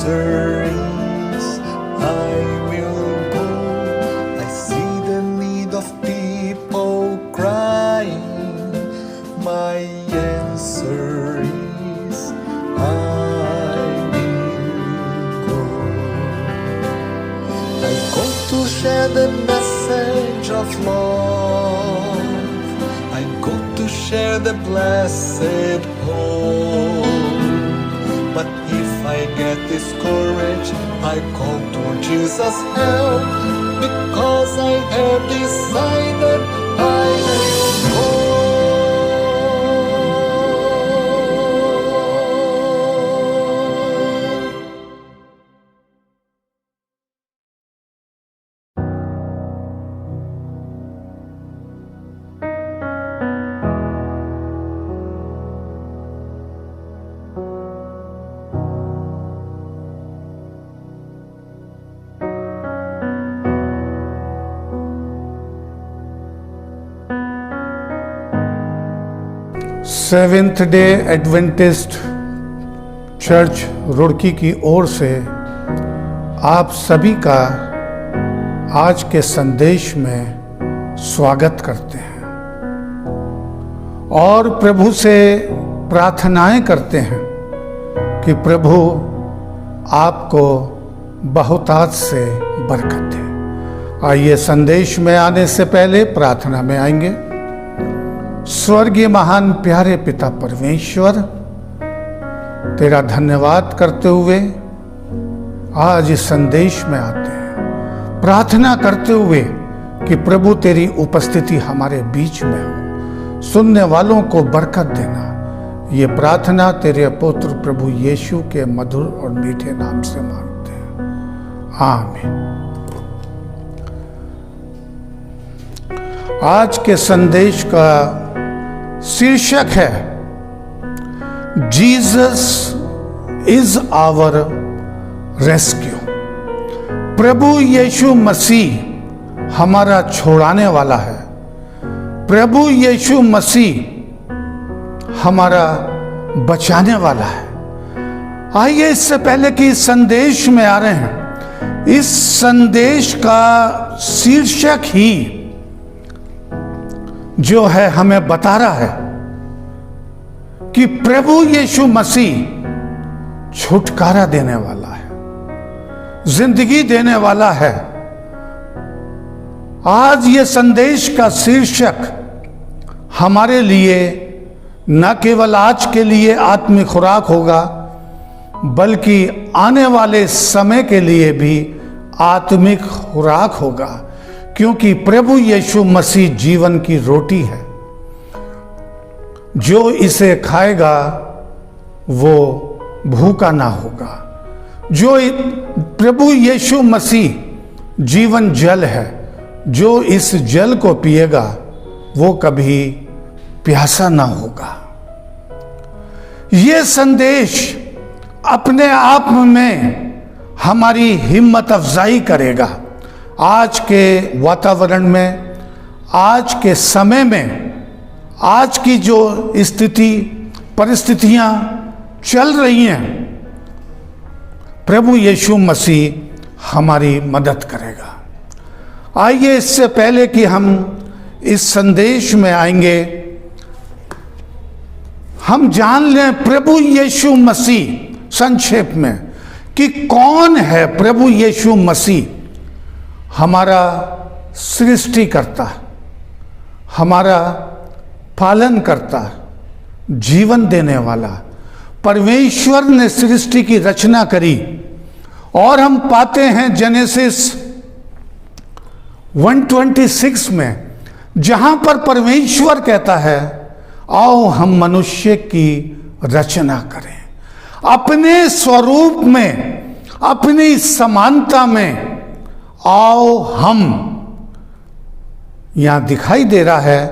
answer is, I will go. I see the need of people crying. My answer is, I will go. I go to share the message of love. I go to share the blessed hope. But if I get discouraged, I call to Jesus' help, because I have decided I will go. Seventh day Adventist church Roorkee की ओर से आप सभी का आज के संदेश में स्वागत करते हैं और प्रभु से प्रार्थनाएं करते हैं कि प्रभु आपको बहुतायत से बरकत दे। आइए संदेश में आने से पहले प्रार्थना में आएंगे। स्वर्गीय महान प्यारे पिता परमेश्वर, तेरा धन्यवाद करते हुए आज इस संदेश में आते हैं, प्रार्थना करते हुए कि प्रभु तेरी उपस्थिति हमारे बीच में हो, सुनने वालों को बरकत देना। ये प्रार्थना तेरे पुत्र प्रभु यीशु के मधुर और मीठे नाम से मांगते हैं, आमीन। आज के संदेश का शीर्षक है जीसस इज आवर रेस्क्यू। प्रभु यीशु मसीह हमारा छुड़ाने वाला है। प्रभु यीशु मसीह हमारा बचाने वाला है। आइए इससे पहले कि इस संदेश में आ रहे हैं, इस संदेश का शीर्षक ही जो है हमें बता रहा है कि प्रभु यीशु मसीह छुटकारा देने वाला है, जिंदगी देने वाला है। आज ये संदेश का शीर्षक हमारे लिए न केवल आज के लिए आत्मिक खुराक होगा, बल्कि आने वाले समय के लिए भी आत्मिक खुराक होगा, क्योंकि प्रभु यीशु मसीह जीवन की रोटी है। जो इसे खाएगा वो भूखा ना होगा। जो प्रभु यीशु मसीह जीवन जल है, जो इस जल को पिएगा वो कभी प्यासा ना होगा। ये संदेश अपने आप में हमारी हिम्मत अफजाई करेगा। आज के वातावरण में, आज के समय में, आज की जो स्थिति परिस्थितियां चल रही हैं, प्रभु यीशु मसीह हमारी मदद करेगा। आइए इससे पहले कि हम इस संदेश में आएंगे, हम जान लें प्रभु यीशु मसीह संक्षेप में कि कौन है प्रभु यीशु मसीह। हमारा सृष्टिकर्ता, हमारा पालन करता, जीवन देने वाला। परमेश्वर ने सृष्टि की रचना करी और हम पाते हैं जेनेसिस 1:26 में, जहां पर परमेश्वर कहता है आओ हम मनुष्य की रचना करें, अपने स्वरूप में, अपनी समानता में आओ हम। यहां दिखाई दे रहा है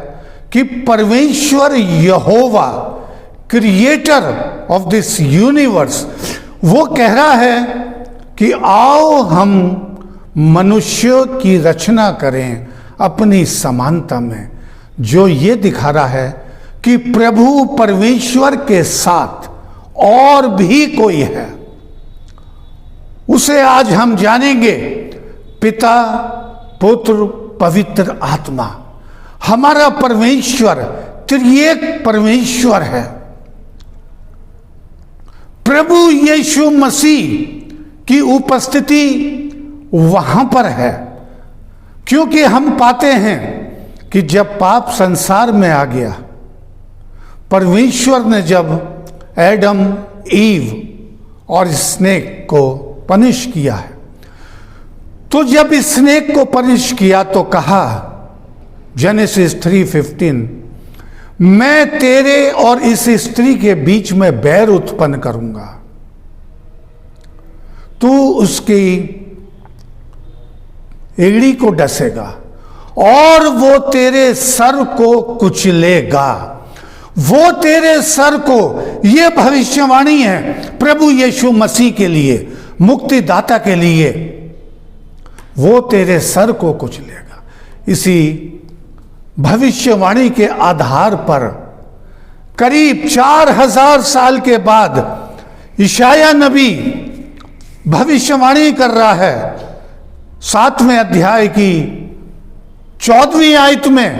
कि परमेश्वर यहोवा, क्रिएटर ऑफ दिस यूनिवर्स, वो कह रहा है कि आओ हम मनुष्यों की रचना करें अपनी समानता में। जो ये दिखा रहा है कि प्रभु परमेश्वर के साथ और भी कोई है, उसे आज हम जानेंगे। पिता, पुत्र, पवित्र आत्मा, हमारा परमेश्वर त्रिएक परमेश्वर है। प्रभु यीशु मसीह की उपस्थिति वहां पर है, क्योंकि हम पाते हैं कि जब पाप संसार में आ गया, परमेश्वर ने जब एडम, ईव और स्नेक को पनिश किया है, तो जब स्नेक को पनिश किया तो कहा, जेनेसिस 3:15, मैं तेरे और इस स्त्री के बीच में बैर उत्पन्न करूंगा, तू उसकी एड़ी को डसेगा और वो तेरे सर को कुचलेगा। वो तेरे सर को, ये भविष्यवाणी है प्रभु यीशु मसीह के लिए, मुक्तिदाता के लिए। वो तेरे सर को कुचलेगा। इसी भविष्यवाणी के आधार पर करीब 4000 साल के बाद यशायाह नबी भविष्यवाणी कर रहा है 7वें अध्याय की 14वीं आयत में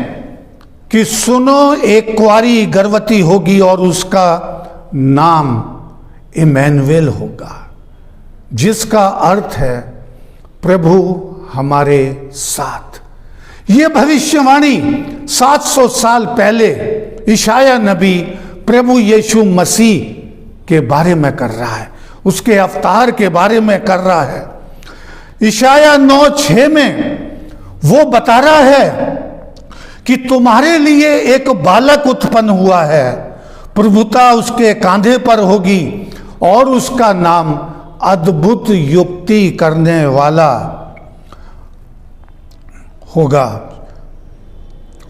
कि सुनो, एक कुंवारी गर्भवती होगी और उसका नाम इमैनुएल होगा, जिसका अर्थ है प्रभु हमारे साथ। यह भविष्यवाणी 700 साल पहले यशायाह नबी प्रभु यीशु मसीह के बारे में कर रहा है, उसके अवतार के बारे में कर रहा है। यशायाह 9:6 में वो बता रहा है कि तुम्हारे लिए एक बालक उत्पन्न हुआ है, प्रभुता उसके कांधे पर होगी और उसका नाम अद्भुत युक्ति करने वाला होगा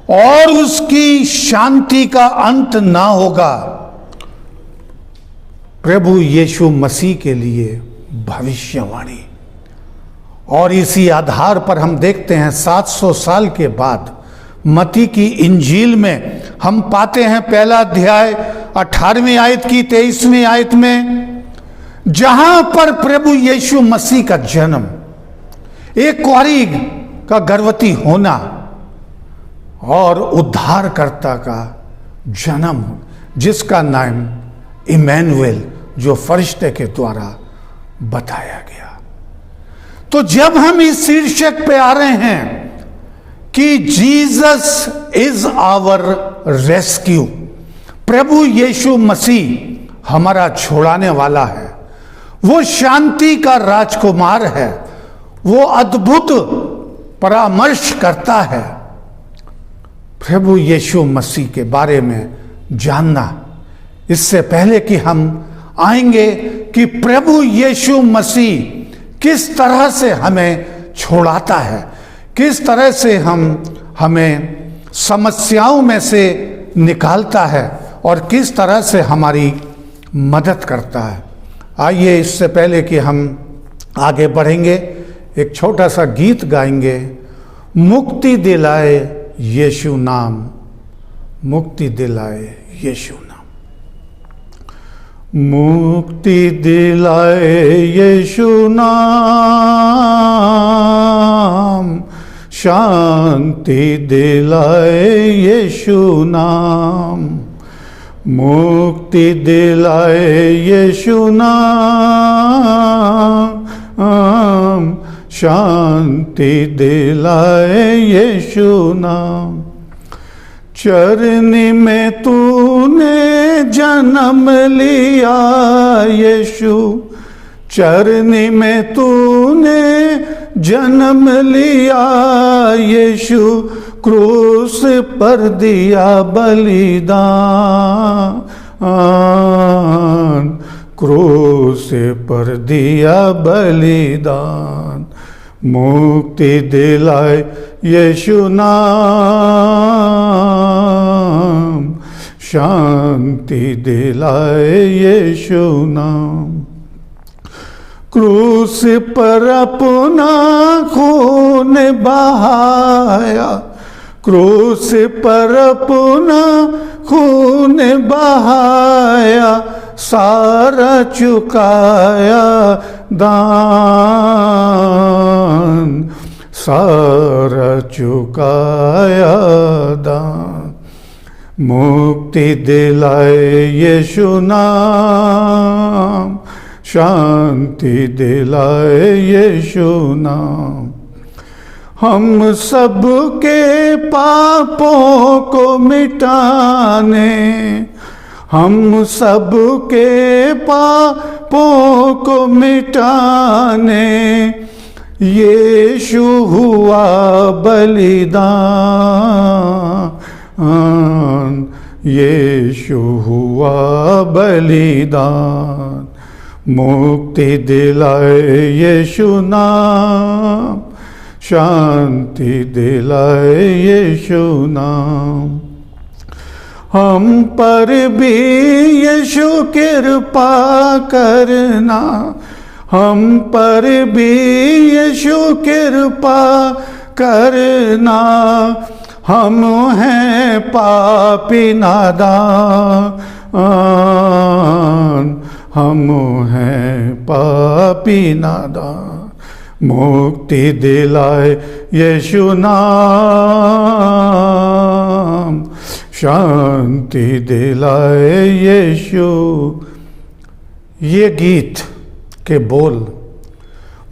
और उसकी शांति का अंत ना होगा। प्रभु यीशु मसीह के लिए भविष्यवाणी। और इसी आधार पर हम देखते हैं 700 साल के बाद मत्ती की इंजील में हम पाते हैं, पहला अध्याय 18वीं आयत की 23वीं आयत में, जहां पर प्रभु यीशु मसीह का जन्म, एक कुंवारी का गर्भवती होना और उद्धारकर्ता का जन्म, जिसका नाम इमैनुएल, जो फरिश्ते के द्वारा बताया गया। तो जब हम इस शीर्षक पे आ रहे हैं कि जीसस इज आवर रेस्क्यू, प्रभु यीशु मसीह हमारा छुड़ाने वाला है, वो शांति का राजकुमार है, वो अद्भुत परामर्श करता है। प्रभु यीशु मसीह के बारे में जानना, इससे पहले कि हम आएंगे कि प्रभु यीशु मसीह किस तरह से हमें छुड़ाता है, किस तरह से हमें समस्याओं में से निकालता है और किस तरह से हमारी मदद करता है। आइए, इससे पहले कि हम आगे बढ़ेंगे, एक छोटा सा गीत गाएंगे, मुक्ति दिलाए यीशु नाम, मुक्ति दिलाए यीशु नाम। मुक्ति दिलाए यीशु नाम, शांति दिलाए यीशु नाम, मुक्ति दिलाए यीशु नाम, शांति दिलाए यीशु नाम। चरनी में तूने जन्म लिया यीशु, चरनी में तूने जन्म लिया यीशु, क्रूस पर दिया बलिदान, क्रूस पर दिया बलिदान। मुक्ति दिलाए यीशु नाम, शांति दिलाए यीशु नाम। क्रूस पर अपना खून बहाया, क्रूस पर अपना खून बहाया, सारा चुकाया दान, सारा चुकाया दान। मुक्ति दिलाए यीशु नाम, शांति दिलाए यीशु नाम। हम सब के पापों को मिटाने, हम सब के पापों को मिटाने यीशु हुआ बलिदान, यीशु हुआ बलिदान। मुक्ति दिलाए यीशु नाम, शांति दिलाए यीशु नाम। हम पर भी यीशु कृपा करना, हम पर भी यीशु कृपा करना। हम हैं पापी नादान, हम हैं पापी नादान। मुक्ति दिलाए यीशु नाम, शांति दिलाए यीशु। ये गीत के बोल,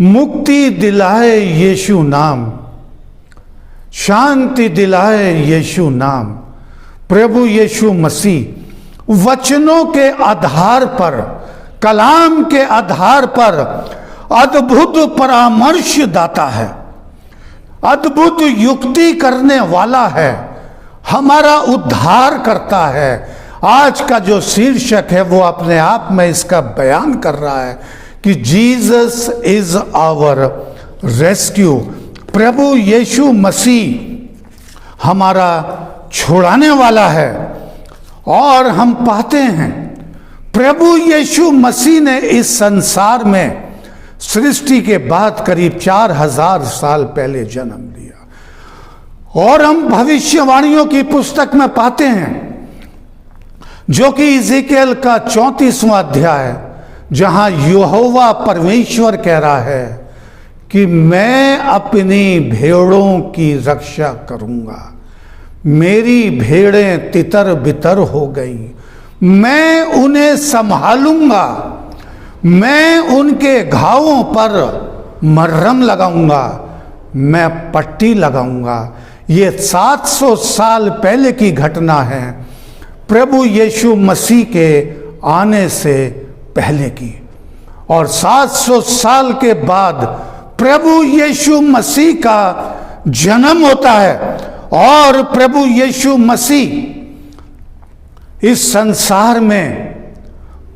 मुक्ति दिलाए यीशु नाम, शांति दिलाए यीशु नाम। प्रभु यीशु मसीह वचनों के आधार पर, कलाम के आधार पर अद्भुत परामर्श दाता है, अद्भुत युक्ति करने वाला है, हमारा उद्धार करता है। आज का जो शीर्षक है वो अपने आप में इसका बयान कर रहा है कि जीसस इज आवर रेस्क्यू। प्रभु यीशु मसीह हमारा छुड़ाने वाला है। और हम पाते हैं प्रभु यीशु मसीह ने इस संसार में सृष्टि के बाद करीब 4000 साल पहले जन्म लिया। और हम भविष्यवाणियों की पुस्तक में पाते हैं, जो कि इज़ेकिएल का 34वां अध्याय, जहां यहोवा परमेश्वर कह रहा है कि मैं अपनी भेड़ों की रक्षा करूंगा। मेरी भेड़ें तितर बितर हो गई, मैं उन्हें संभालूंगा, मैं उनके घावों पर मरहम लगाऊंगा, मैं पट्टी लगाऊंगा। ये 700 साल पहले की घटना है, प्रभु यीशु मसीह के आने से पहले की। और 700 साल के बाद प्रभु यीशु मसीह का जन्म होता है और प्रभु यीशु मसीह इस संसार में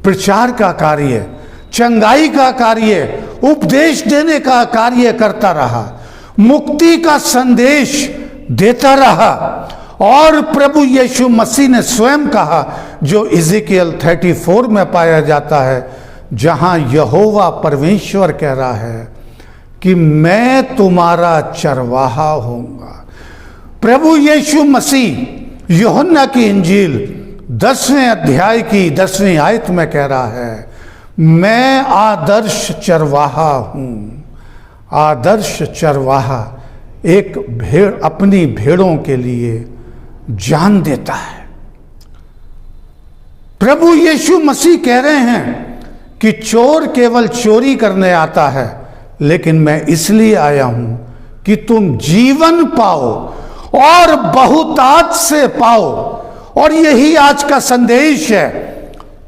प्रचार का कार्य, चंगाई का कार्य, उपदेश देने का कार्य करता रहा, मुक्ति का संदेश देता रहा। और प्रभु यीशु मसीह ने स्वयं कहा, जो इज़ेकिएल 34 में पाया जाता है, जहां यहोवा परमेश्वर कह रहा है कि मैं तुम्हारा चरवाहा होऊंगा। प्रभु यीशु मसीह यूहन्ना की इंजील 10वें अध्याय की 10वीं आयत में कह रहा है, मैं आदर्श चरवाहा हूं। आदर्श चरवाहा एक भेड़ अपनी भेड़ों के लिए जान देता है। प्रभु यीशु मसीह कह रहे हैं कि चोर केवल चोरी करने आता है, लेकिन मैं इसलिए आया हूं कि तुम जीवन पाओ और बहुतायत से पाओ। और यही आज का संदेश है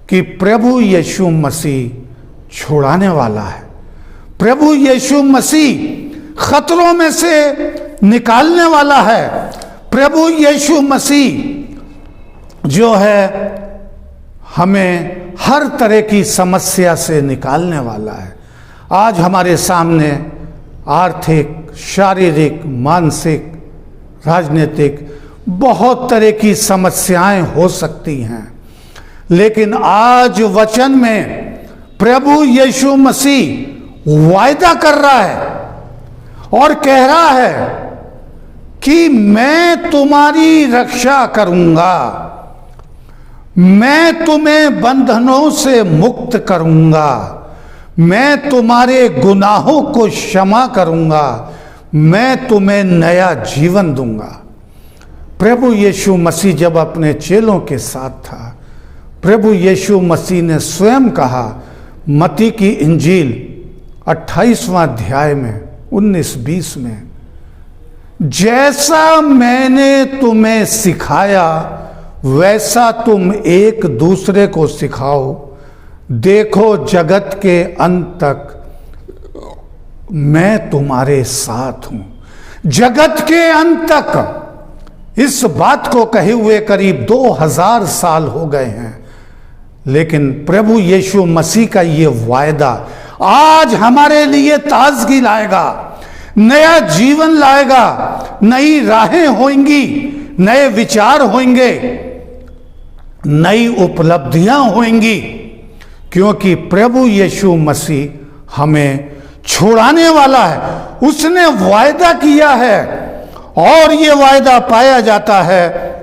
कि प्रभु यीशु मसीह छुड़ाने वाला है। प्रभु यीशु मसीह खतरों में से निकालने वाला है। प्रभु यीशु मसीह जो है हमें हर तरह की समस्या से निकालने वाला है। आज हमारे सामने आर्थिक, शारीरिक, मानसिक, राजनीतिक बहुत तरह की समस्याएं हो सकती हैं, लेकिन आज वचन में प्रभु यीशु मसीह वायदा कर रहा है और कह रहा है कि मैं तुम्हारी रक्षा करूंगा, मैं तुम्हें बंधनों से मुक्त करूंगा, मैं तुम्हारे गुनाहों को क्षमा करूंगा, मैं तुम्हें नया जीवन दूंगा। प्रभु यीशु मसीह जब अपने चेलों के साथ था, प्रभु यीशु मसीह ने स्वयं कहा मत्ती की इंजील 28वां अध्याय में 19-20 में, जैसा मैंने तुम्हें सिखाया वैसा तुम एक दूसरे को सिखाओ, देखो जगत के अंत तक मैं तुम्हारे साथ हूं। जगत के अंत तक, इस बात को कहे हुए करीब 2000 साल हो गए हैं, लेकिन प्रभु यीशु मसीह का ये वायदा आज हमारे लिए ताजगी लाएगा, नया जीवन लाएगा, नई राहें होंगी, नए विचार होंगे, नई उपलब्धियां होंगी, क्योंकि प्रभु यीशु मसीह हमें छुड़ाने वाला है। उसने वायदा किया है और ये वायदा पाया जाता है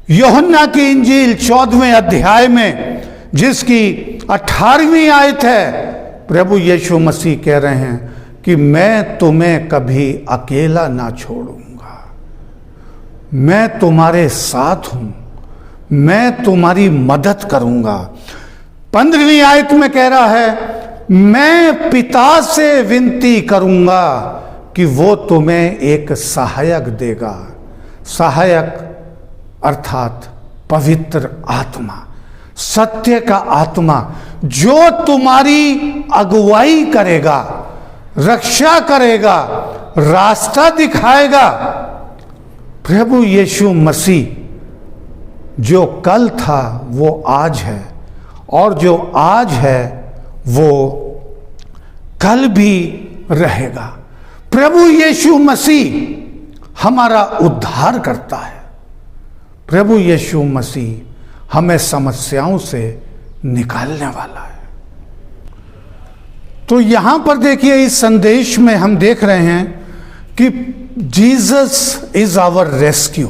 यूहन्ना की इंजील 14वें अध्याय में, जिसकी 18वीं आयत है। प्रभु यीशु मसीह कह रहे हैं कि मैं तुम्हें कभी अकेला ना छोड़ूंगा, मैं तुम्हारे साथ हूं, मैं तुम्हारी मदद करूंगा। 15वीं आयत में कह रहा है मैं पिता से विनती करूंगा कि वो तुम्हें एक सहायक देगा। सहायक अर्थात पवित्र आत्मा, सत्य का आत्मा, जो तुम्हारी अगुवाई करेगा, रक्षा करेगा, रास्ता दिखाएगा। प्रभु यीशु मसीह जो कल था वो आज है, और जो आज है वो कल भी रहेगा। प्रभु यीशु मसीह हमारा उद्धार करता है। प्रभु यीशु मसीह हमें समस्याओं से निकालने वाला है। तो यहां पर देखिए, इस संदेश में हम देख रहे हैं कि जीसस इज आवर रेस्क्यू।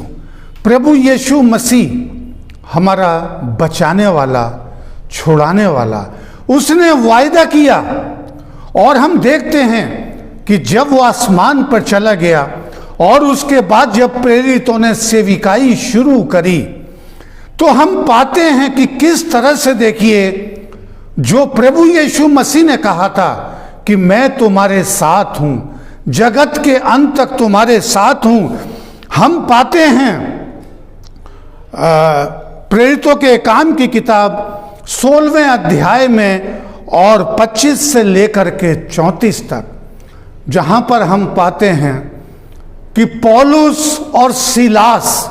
प्रभु यीशु मसीह हमारा बचाने वाला, छुड़ाने वाला, उसने वायदा किया। और हम देखते हैं कि जब वो आसमान पर चला गया और उसके बाद जब प्रेरितों ने सेविकाई शुरू करी, तो हम पाते हैं कि किस तरह से, देखिए, जो प्रभु यीशु मसीह ने कहा था कि मैं तुम्हारे साथ हूं, जगत के अंत तक तुम्हारे साथ हूं, हम पाते हैं प्रेरितों के काम की किताब 16वें अध्याय में और 25 से लेकर के 34 तक, जहां पर हम पाते हैं कि पौलुस और सीलास,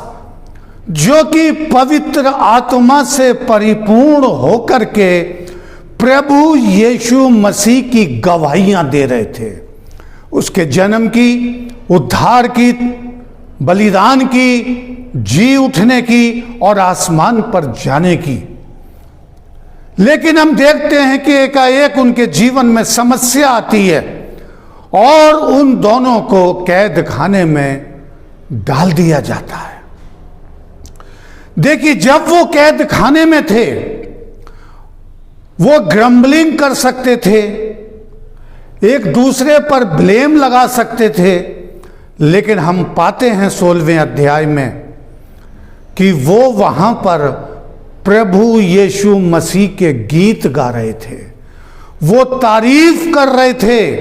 जो कि पवित्र आत्मा से परिपूर्ण होकर के प्रभु यीशु मसीह की गवाहियां दे रहे थे, उसके जन्म की, उद्धार की, बलिदान की, जी उठने की और आसमान पर जाने की। लेकिन हम देखते हैं कि एकाएक उनके जीवन में समस्या आती है और उन दोनों को कैद खाने में डाल दिया जाता है। देखिए, जब वो कैद खाने में थे, वो ग्रम्बलिंग कर सकते थे, एक दूसरे पर ब्लेम लगा सकते थे, लेकिन हम पाते हैं 16वें अध्याय में कि वो वहां पर प्रभु यीशु मसीह के गीत गा रहे थे, वो तारीफ कर रहे थे,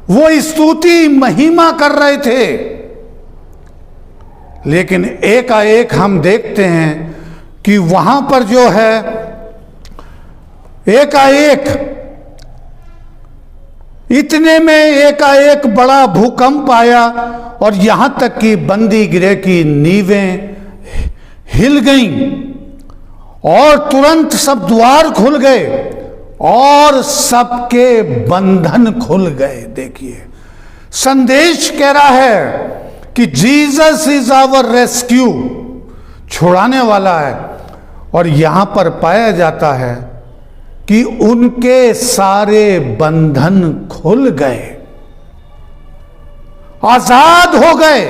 वो स्तुति महिमा कर रहे थे। लेकिन एकाएक हम देखते हैं कि वहां पर जो है, एकाएक, इतने में एकाएक बड़ा भूकंप आया और यहां तक कि बंदी गृह की नींवें हिल गईं और तुरंत सब द्वार खुल गए और सबके बंधन खुल गए। देखिए, संदेश कह रहा है कि जीसस इज आवर रेस्क्यू, छुड़ाने वाला है। और यहां पर पाया जाता है कि उनके सारे बंधन खुल गए, आजाद हो गए।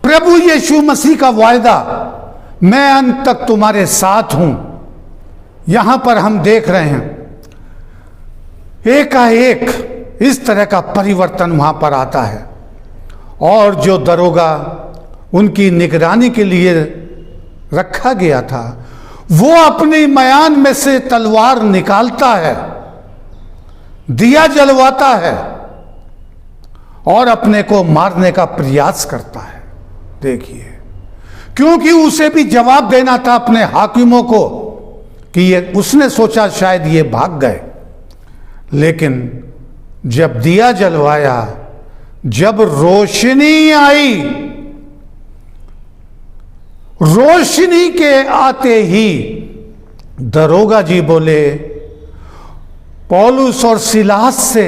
प्रभु यीशु मसीह का वायदा, मैं अंत तक तुम्हारे साथ हूं। यहां पर हम देख रहे हैं एकाएक इस तरह का परिवर्तन वहां पर आता है, और जो दरोगा उनकी निगरानी के लिए रखा गया था वो अपनी मयान में से तलवार निकालता है, दिया जलवाता है और अपने को मारने का प्रयास करता है। देखिए, क्योंकि उसे भी जवाब देना था अपने हाकिमों को कि ये, उसने सोचा शायद ये भाग गए, लेकिन जब दिया जलवाया, जब रोशनी आई, रोशनी के आते ही दरोगा जी बोले पौलुस और सिलास से,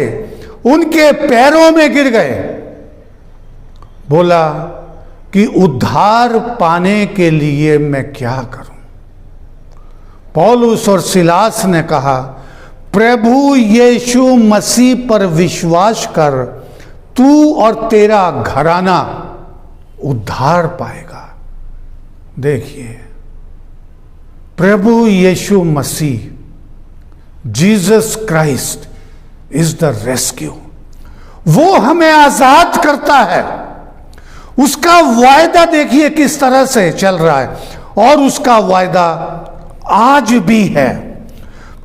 उनके पैरों में गिर गए, बोला कि उद्धार पाने के लिए मैं क्या करूं। पौलुस और सिलास ने कहा, प्रभु यीशु मसीह पर विश्वास कर, तू और तेरा घराना उद्धार पाएगा। देखिए, प्रभु Yeshu Masih, Jesus Christ is the rescue. वो हमें आजाद करता है। उसका वायदा देखिए किस तरह से चल रहा है, और उसका वायदा आज भी है।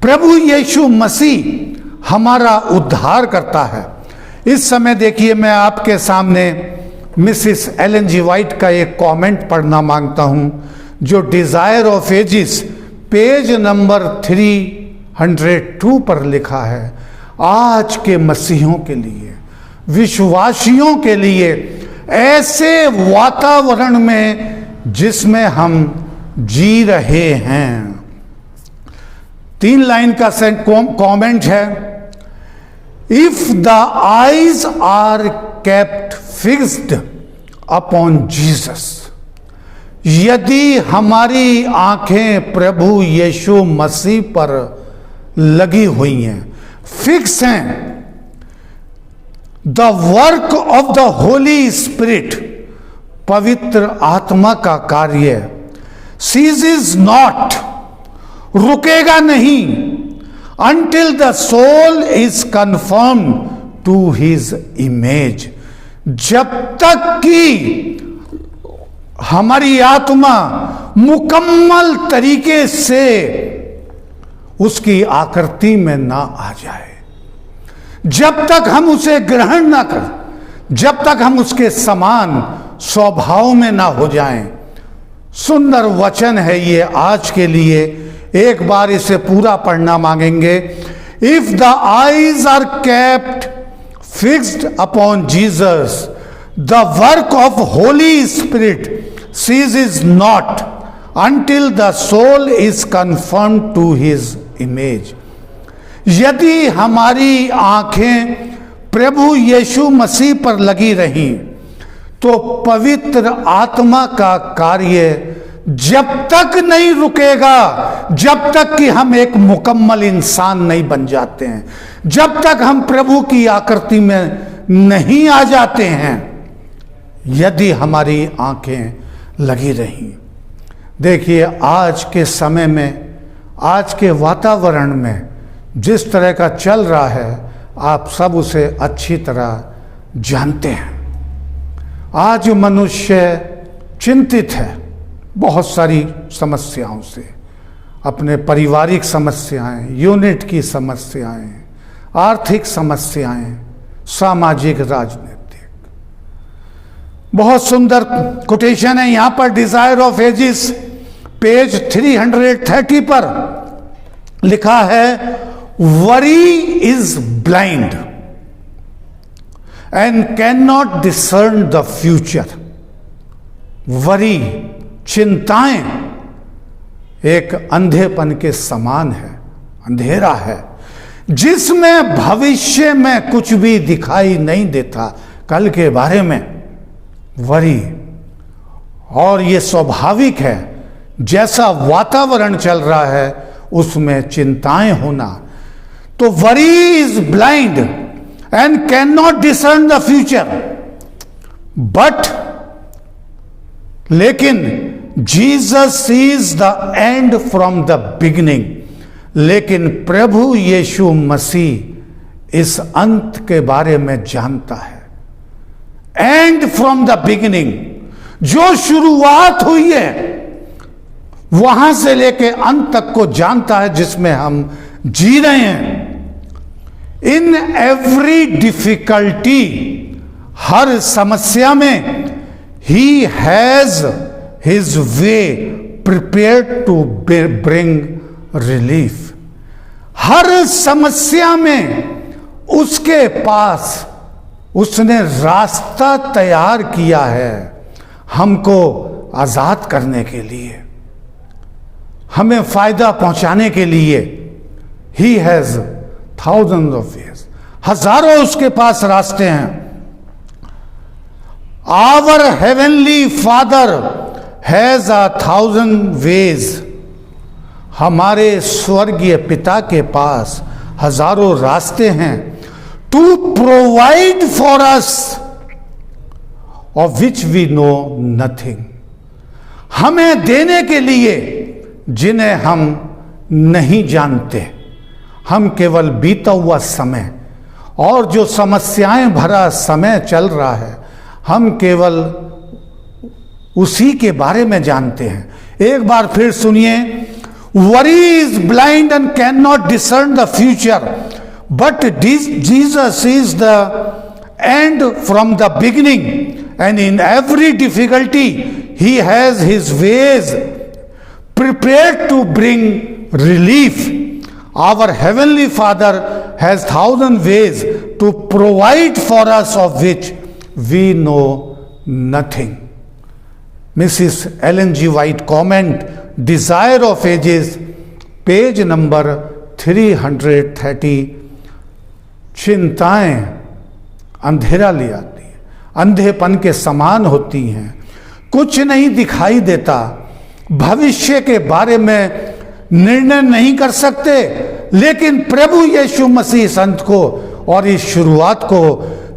प्रभु यीशु मसीह हमारा उद्धार करता है। इस समय देखिए, मैं आपके सामने मिसिस एलन जी वाइट का एक कमेंट पढ़ना मांगता हूं, जो desire of ages page number 302 पर लिखा है। आज के मसीहों के लिए, विश्वासियों के लिए, ऐसे वातावरण में जिसमें हम जी रहे हैं। 3 लाइन का कमेंट है, if the eyes are kept fixed upon Jesus, यदि हमारी आंखें प्रभु यीशु मसीह पर लगी हुई हैं, फिक्स हैं, the work of the Holi spirit, पवित्र आत्मा का कार्य, सीजेस नॉट, रुकेगा नहीं, until the soul is conformed to his image, जब तक कि हमारी आत्मा मुकम्मल तरीके से उसकी आकृति में ना आ जाए, जब तक हम उसे ग्रहण ना करें, जब तक हम उसके समान स्वभाव में ना हो जाएं। सुंदर वचन है ये आज के लिए, एक बार इसे पूरा पढ़ना मांगेंगे। If the eyes are kept fixed upon Jesus, the work of Holy Spirit ceases not until the soul is conformed to his image। यदि हमारी आंखें प्रभु यीशु मसीह पर लगी रहीं, तो पवित्र आत्मा का कार्य जब तक नहीं रुकेगा, जब तक कि हम एक मुकम्मल इंसान नहीं बन जाते हैं, जब तक हम प्रभु की आकृति में नहीं आ जाते हैं, यदि हमारी आंखें लगी रहीं। देखिए, आज के समय में, आज के वातावरण में जिस तरह का चल रहा है, आप सब उसे अच्छी तरह जानते हैं। आज मनुष्य चिंतित है बहुत सारी समस्याओं से, अपने पारिवारिक समस्याएं, यूनिट की समस्याएं, आर्थिक समस्याएं, सामाजिक, राजनीतिक। बहुत सुंदर कोटेशन है यहां पर डिजायर ऑफ एजिस पेज 330 पर लिखा है, worry is blind and can not discern the future. Worry, चिंताएं एक अंधेपन के समान है, अंधेरा है जिसमें भविष्य में कुछ भी दिखाई नहीं देता, कल के बारे में। वरी, और ये स्वाभाविक है, जैसा वातावरण चल रहा है उसमें चिंताएं होना। तो worry is blind and can not discern the future, but लेकिन Jesus is the end from the beginning, लेकिन प्रभु यीशु मसीह इस अंत के बारे में जानता है। एंड फ्रॉम द बिगिनिंग, जो शुरुआत हुई है वहां से लेके अंत तक को जानता है, जिसमें हम जी रहे हैं। इन एवरी डिफिकल्टी, हर समस्या में ही has his way prepared to bring relief. हर समस्या में उसके पास उसने रास्ता तैयार किया है हमको आजाद करने के लिए, हमें फायदा पहुंचाने के लिए। He has thousands of ways, हजारों उसके पास रास्ते हैं। Our heavenly Father has 1,000 ways, हमारे स्वर्गीय पिता के पास हजारों रास्ते हैं। To provide for us of which we know nothing, हमें देने के लिए जिन्हें हम नहीं जानते। हम केवल बीता हुआ समय और जो समस्याएं भरा समय चल रहा है, हम केवल उसी के बारे में जानते हैं। एक बार फिर सुनिए, worry is blind and can not discern the future, but Jesus is the end from the beginning, and in every difficulty he has his veg prepared to bring relief. Our heavenly Father has 1,000 ways to provide for us of which we know nothing. Mrs. Ellen G. White comment, Desire of Ages, page number 330. चिंताएं अंधेरा ले आती है, अंधेपन के समान होती हैं, कुछ नहीं दिखाई देता, भविष्य के बारे में निर्णय नहीं कर सकते। लेकिन प्रभु यीशु मसीह संत को और इस शुरुआत को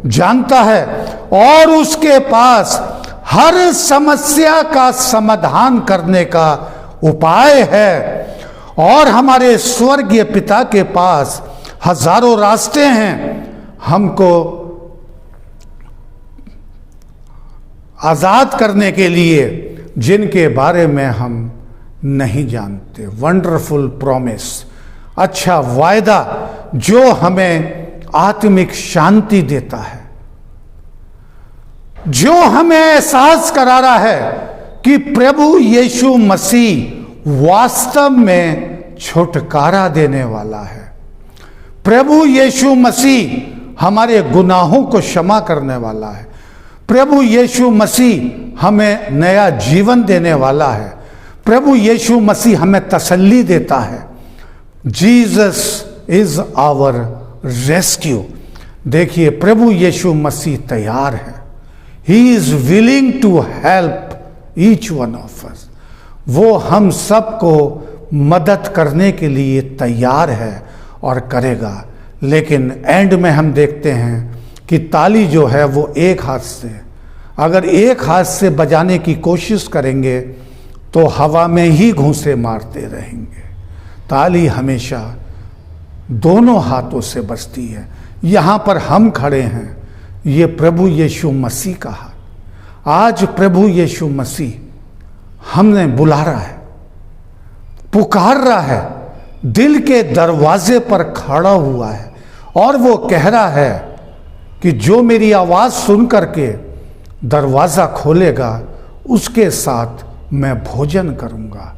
जानता है और उसके पास हर समस्या का समाधान करने का उपाय है। और हमारे स्वर्गीय पिता के पास हजारों रास्ते हैं हमको आजाद करने के लिए, जिनके बारे में हम नहीं जानते। वंडरफुल प्रॉमिस, अच्छा वायदा जो हमें आत्मिक शांति देता है, जो हमें एहसास करा रहा है कि प्रभु यीशु मसीह वास्तव में छुटकारा देने वाला है। प्रभु यीशु मसीह हमारे गुनाहों को क्षमा करने वाला है। प्रभु यीशु मसीह हमें नया जीवन देने वाला है। प्रभु यीशु मसीह हमें तसल्ली देता है। Jesus is our rescue. देखिए, प्रभु यीशु मसीह तैयार है। He is willing to help each one of us. वो हम सबको मदद करने के लिए तैयार है और करेगा। लेकिन एंड में हम देखते हैं कि ताली जो है वो एक हाथ से, अगर एक हाथ से बजाने की कोशिश करेंगे तो हवा में ही घूंसे मारते रहेंगे। ताली हमेशा दोनों हाथों से बजती है। यहाँ पर हम खड़े हैं, ये प्रभु यीशु मसीह का हाथ। आज प्रभु यीशु मसीह हमने बुला रहा है, पुकार रहा है, दिल के दरवाजे पर खड़ा हुआ है और वो कह रहा है कि जो मेरी आवाज़ सुन करके दरवाज़ा खोलेगा उसके साथ मैं भोजन करूंगा।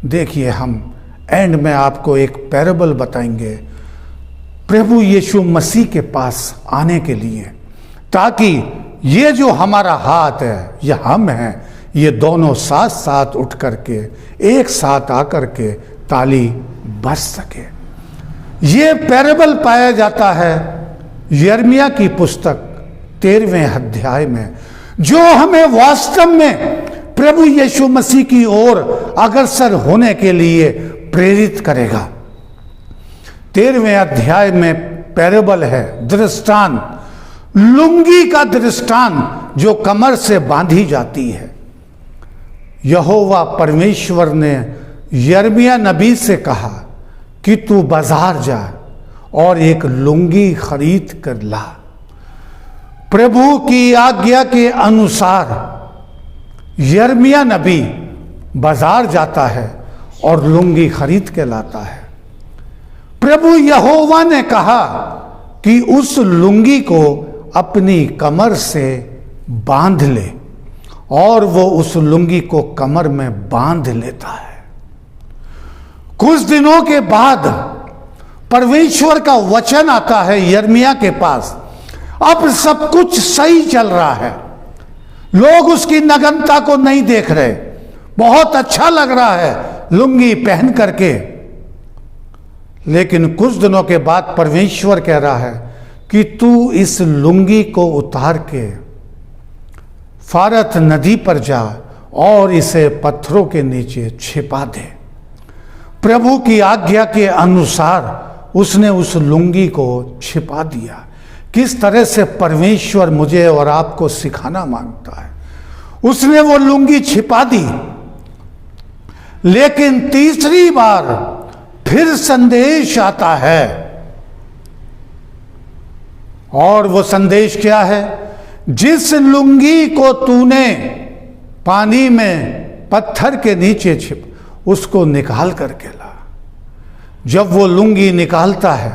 देखिए, हम एंड में आपको एक पैराबल बताएंगे प्रभु यीशु मसीह के पास आने के लिए, ताकि ये जो हमारा हाथ है, ये हम हैं, ये दोनों साथ साथ उठ करके एक साथ आकर के ताली बज सके। ये पैराबल पाया जाता है यिर्मयाह की पुस्तक 13वें अध्याय में, जो हमें वास्तव में प्रभु यीशु मसीह की ओर अग्रसर होने के लिए प्रेरित करेगा। 13वें अध्याय में पैराबल है, दृष्टांत, लुंगी का दृष्टांत जो कमर से बांधी जाती है। यहोवा परमेश्वर ने यिर्मयाह नबी से कहा कि तू बाजार जा और एक लुंगी खरीद कर ला। प्रभु की आज्ञा के अनुसार यिर्मयाह नबी बाजार जाता है और लुंगी खरीद के लाता है। प्रभु यहोवा ने कहा कि उस लुंगी को अपनी कमर से बांध ले, और वो उस लुंगी को कमर में बांध लेता है। कुछ दिनों के बाद परमेश्वर का वचन आता है यिर्मयाह के पास। अब सब कुछ सही चल रहा है, लोग उसकी नग्नता को नहीं देख रहे, बहुत अच्छा लग रहा है लुंगी पहन करके। लेकिन कुछ दिनों के बाद परमेश्वर कह रहा है कि तू इस लुंगी को उतार के फारत नदी पर जा और इसे पत्थरों के नीचे छिपा दे। प्रभु की आज्ञा के अनुसार उसने उस लुंगी को छिपा दिया। किस तरह से परमेश्वर मुझे और आपको सिखाना मांगता है। उसने वो लुंगी छिपा दी, लेकिन तीसरी बार फिर संदेश आता है, और वो संदेश क्या है? जिस लुंगी को तूने पानी में पत्थर के नीचे छिप, उसको निकाल करके ला। जब वो लुंगी निकालता है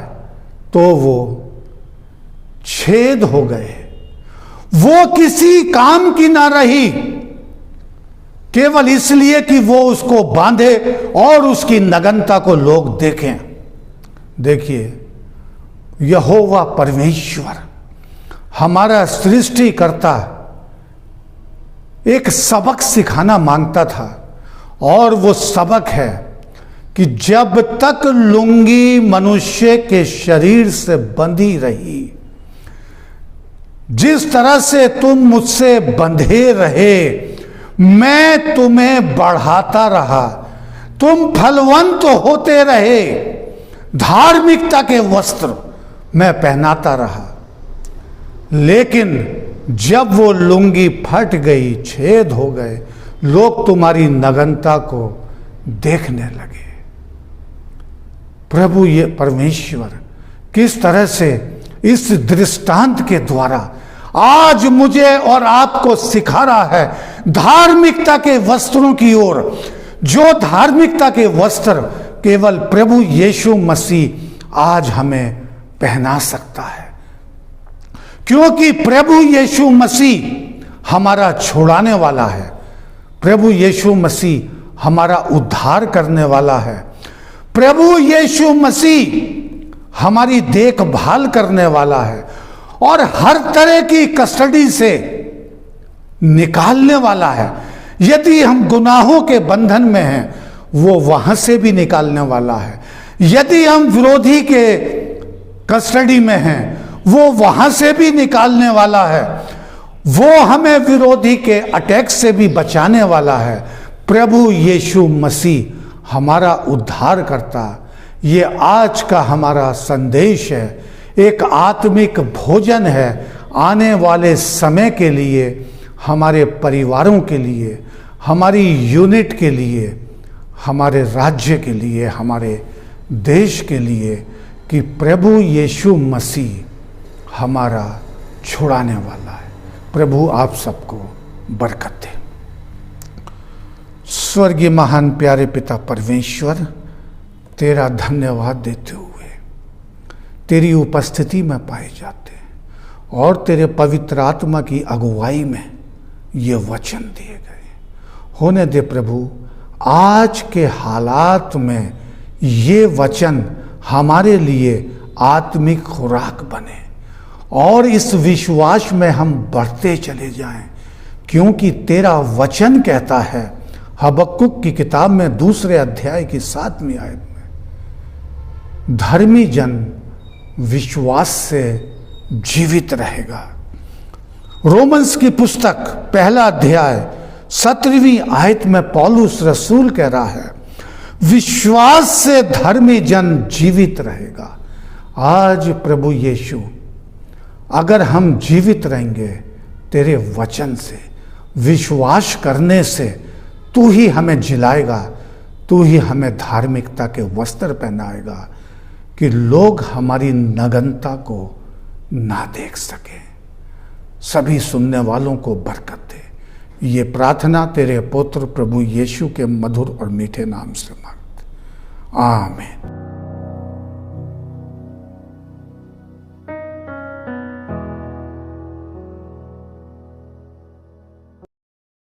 तो वो छेद हो गए, वो किसी काम की ना रही, केवल इसलिए कि वो उसको बांधे और उसकी नग्नता को लोग देखें। देखिए, यहोवा परमेश्वर हमारा सृष्टिकर्ता एक सबक सिखाना मांगता था, और वो सबक है कि जब तक लुंगी मनुष्य के शरीर से बंधी रही, जिस तरह से तुम मुझसे बंधे रहे, मैं तुम्हें बढ़ाता रहा, तुम फलवंत होते रहे, धार्मिकता के वस्त्र मैं पहनाता रहा। लेकिन जब वो लुंगी फट गई, छेद हो गए, लोग तुम्हारी नग्नता को देखने लगे। प्रभु ये परमेश्वर किस तरह से इस दृष्टांत के द्वारा आज मुझे और आपको सिखा रहा है धार्मिकता के वस्त्रों की ओर, जो धार्मिकता के वस्त्र केवल प्रभु यीशु मसीह आज हमें पहना सकता है। क्योंकि प्रभु यीशु मसीह हमारा छुड़ाने वाला है, प्रभु यीशु मसीह हमारा उद्धार करने वाला है, प्रभु यीशु मसीह हमारी देखभाल करने वाला है, और हर तरह की कस्टडी से निकालने वाला है। यदि हम गुनाहों के बंधन में हैं, वो वहां से भी निकालने वाला है। यदि हम विरोधी के कस्टडी में हैं, वो वहां से भी निकालने वाला है। वो हमें विरोधी के अटैक से भी बचाने वाला है। प्रभु यीशु मसीह हमारा उद्धार करता। ये आज का हमारा संदेश है, एक आत्मिक भोजन है आने वाले समय के लिए, हमारे परिवारों के लिए, हमारी यूनिट के लिए, हमारे राज्य के लिए, हमारे देश के लिए, कि प्रभु यीशु मसीह हमारा छुड़ाने वाला है। प्रभु आप सबको बरकत दे। स्वर्गीय महान प्यारे पिता परमेश्वर, तेरा धन्यवाद देते हुए तेरी उपस्थिति में पाए जाते हैं और तेरे पवित्र आत्मा की अगुवाई में ये वचन दिए गए। होने दे प्रभु, आज के हालात में ये वचन हमारे लिए आत्मिक खुराक बने और इस विश्वास में हम बढ़ते चले जाएं, क्योंकि तेरा वचन कहता है हबक्कुक की किताब में 2 अध्याय की 7वीं आयत में, धर्मी जन विश्वास से जीवित रहेगा। रोमन्स की पुस्तक 1 अध्याय 17वीं आयत में पौलुस रसूल कह रहा है, विश्वास से धर्मी जन जीवित रहेगा। आज प्रभु यीशु, अगर हम जीवित रहेंगे तेरे वचन से, विश्वास करने से, तू ही हमें जिलाएगा, तू ही हमें धार्मिकता के वस्त्र पहनाएगा कि लोग हमारी नग्नता को ना देख सके। सभी सुनने वालों को बरकत दे। ये प्रार्थना तेरे पुत्र प्रभु यीशु के मधुर और मीठे नाम से मांगते, आमीन।